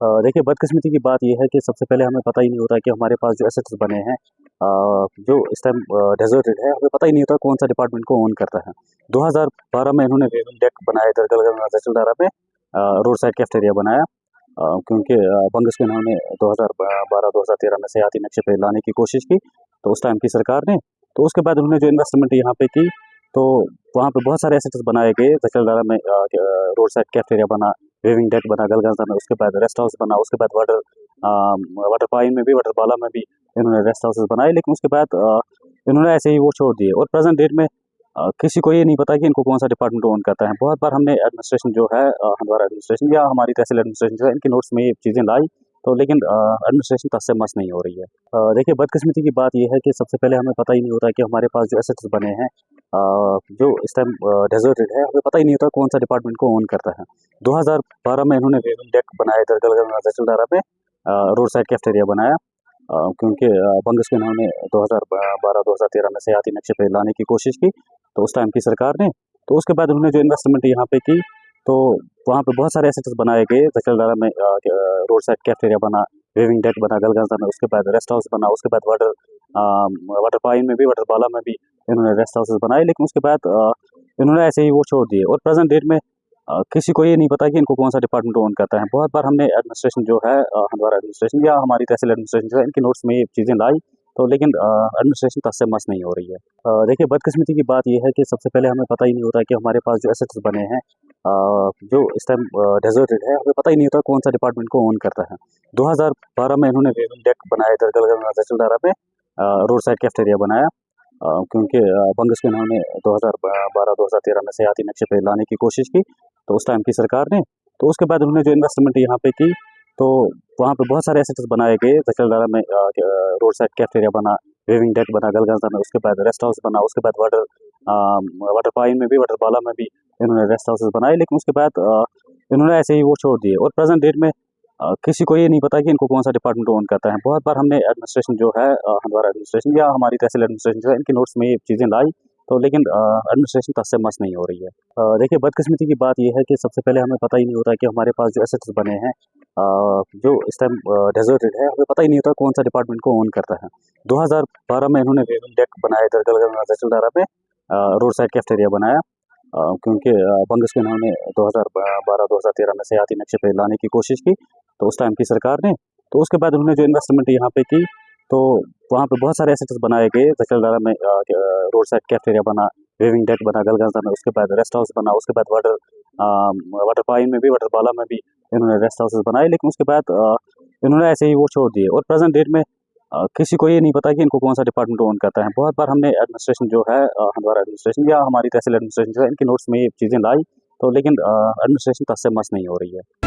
देखिए, बदकिस्मती की बात ये है कि सबसे पहले हमें पता ही नहीं होता कि हमारे पास जो एसेट्स बने हैं जो इस टाइम डेजर्टेड है, हमें पता ही नहीं होता कौन सा डिपार्टमेंट को ओन करता है। 2012 में इन्होंने वेविंग डेक बनाया इधर तहसीलदारा में, रोड साइड कैफेटेरिया बनाया, क्योंकि बंगस में इन्होंने 2012-2013 में सयाती नक्शे पे लाने की कोशिश की, तो उस टाइम की सरकार ने, तो उसके बाद उन्होंने जो इन्वेस्टमेंट यहाँ पे की, तो वहाँ पे बहुत सारे एसेट्स बनाए गए तहसीलदारा में, रोड साइड कैफेटेरिया बना, वेविंग डेक बना गलगंजा में, उसके बाद रेस्ट हाउस बना, उसके बाद वाटर पाइन में भी, वाटर बाला में भी इन्होंने रेस्ट हाउसेस बनाए, लेकिन उसके बाद इन्होंने ऐसे ही वो छोड़ दिए। और प्रेजेंट डेट में किसी को ये नहीं पता कि इनको कौन सा डिपार्टमेंट ओन करता है। बहुत बार हमने एडमिनिस्ट्रेशन जो है, हमारा एडमिनिस्ट्रेशन या हमारी तहसील एडमिनिस्ट्रेशन जो है, इनके नोट्स में ये चीज़ें लाई, तो लेकिन एडमिनिस्ट्रेशन तस से मस नहीं हो रही है। देखिए, बदकिस्मती की बात ये है कि सबसे पहले हमें पता ही नहीं होता कि हमारे पास जो एसेट्स बने हैं जो इस टाइम डेजर्टेड है, हमें पता ही नहीं होता कौन सा डिपार्टमेंट को ओन करता है। 2012 में इन्होंने वेविंग डेक बनाया इधर तहसीलदारा में, रोड साइड कैफेटेरिया बनाया, क्योंकि बंगस में इन्होंने 2012-2013 में सयाती नक्शे पे लाने की कोशिश की, तो उस टाइम की सरकार ने, तो उसके बाद उन्होंने जो इन्वेस्टमेंट यहाँ पे की, तो वहाँ पे बहुत सारे एसेट्स बनाए गए तहसीलदारा में, रोड साइड कैफेटेरिया बना, वेविंग डेक बना गलगंजा में, उसके बाद रेस्ट हाउस बना, उसके बाद वाटर पाइन में भी, वाटर बाला में भी इन्होंने रेस्ट हाउसेस बनाए, लेकिन उसके बाद इन्होंने ऐसे ही वो छोड़ दिए। और प्रेजेंट डेट में किसी को ये नहीं पता कि इनको कौन सा डिपार्टमेंट ओन करता है। बहुत बार हमने एडमिनिस्ट्रेशन जो है, हमारा एडमिनिस्ट्रेशन या हमारी तहसील एडमिनिस्ट्रेशन जो है, इनके नोट्स में ये चीज़ें लाई, तो लेकिन एडमिनिस्ट्रेशन तस से मस नहीं हो रही है। देखिए, बदकिस्मती की बात ये है कि सबसे पहले हमें पता ही नहीं होता कि हमारे पास जो एसेट्स बने हैं जो इस टाइम डेजर्टेड है, हमें पता ही नहीं होता कौन सा डिपार्टमेंट को ओन करता है। 2012 में इन्होंने वेविंग डेक बनाया इधर तहसीलदारा में, रोड साइड कैफेटेरिया बनाया, क्योंकि बंगस में इन्होंने 2012-2013 में सयाती नक्शे पे लाने की कोशिश की, तो उस टाइम की सरकार ने, तो उसके बाद उन्होंने जो इन्वेस्टमेंट यहाँ पे की, तो वहाँ पे बहुत सारे एसेट्स बनाए गए तहसीलदारा में, रोड साइड कैफेटेरिया बना, वेविंग डेक बना गलगंजा में, उसके बाद रेस्ट हाउस बना, उसके बाद वाटर पाइन में भी, वाटर बाला में भी इन्होंने रेस्ट हाउसेस बनाए, लेकिन उसके बाद इन्होंने ऐसे ही वो छोड़ दिए। और प्रेजेंट डेट में किसी को ये नहीं पता कि इनको कौन सा डिपार्टमेंट ओन करता है। बहुत बार हमने एडमिनिस्ट्रेशन जो है, हमारा एडमिनिस्ट्रेशन या हमारी तहसील एडमिनिस्ट्रेशन जो है, इनके नोट्स में ये चीज़ें लाई, तो लेकिन एडमिनिस्ट्रेशन तस से मस नहीं हो रही है। देखिए, बदकिस्मती की बात ये है कि सबसे पहले हमें पता ही नहीं होता कि हमारे पास जो एसेट्स बने हैं जो इस टाइम डेजर्टेड है, हमें पता ही नहीं होता कौन सा डिपार्टमेंट को ओन करता है। 2012 में इन्होंने वेविंग डेक बनाया इधर तहसीलदारा में, रोड साइड कैफेटेरिया बनाया, क्योंकि बंगस में इन्होंने 2012-2013 में सयाती नक्शे पे लाने की कोशिश की, तो उस टाइम की सरकार ने, तो उसके बाद उन्होंने जो इन्वेस्टमेंट यहाँ पे की, तो वहाँ पे बहुत सारे एसेट्स बनाए गए तहसीलदारा में, रोड साइड कैफेटेरिया बना, वेविंग डेक बना गलगंजा में, उसके बाद रेस्ट हाउस बना, उसके बाद वाटर पाइन में भी, वाटर बाला में भी इन्होंने रेस्ट हाउसेस बनाए, लेकिन उसके बाद इन्होंने ऐसे ही वो छोड़ दिए। और प्रेजेंट डेट में किसी को ये नहीं पता कि इनको कौन सा डिपार्टमेंट ओन करता है। बहुत बार हमने एडमिनिस्ट्रेशन जो है, हमारा एडमिनिस्ट्रेशन या हमारी तहसील एडमिनिस्ट्रेशन जो है, इनके नोट्स में ये चीज़ें लाई, तो लेकिन एडमिनिस्ट्रेशन तस से मस नहीं हो रही है।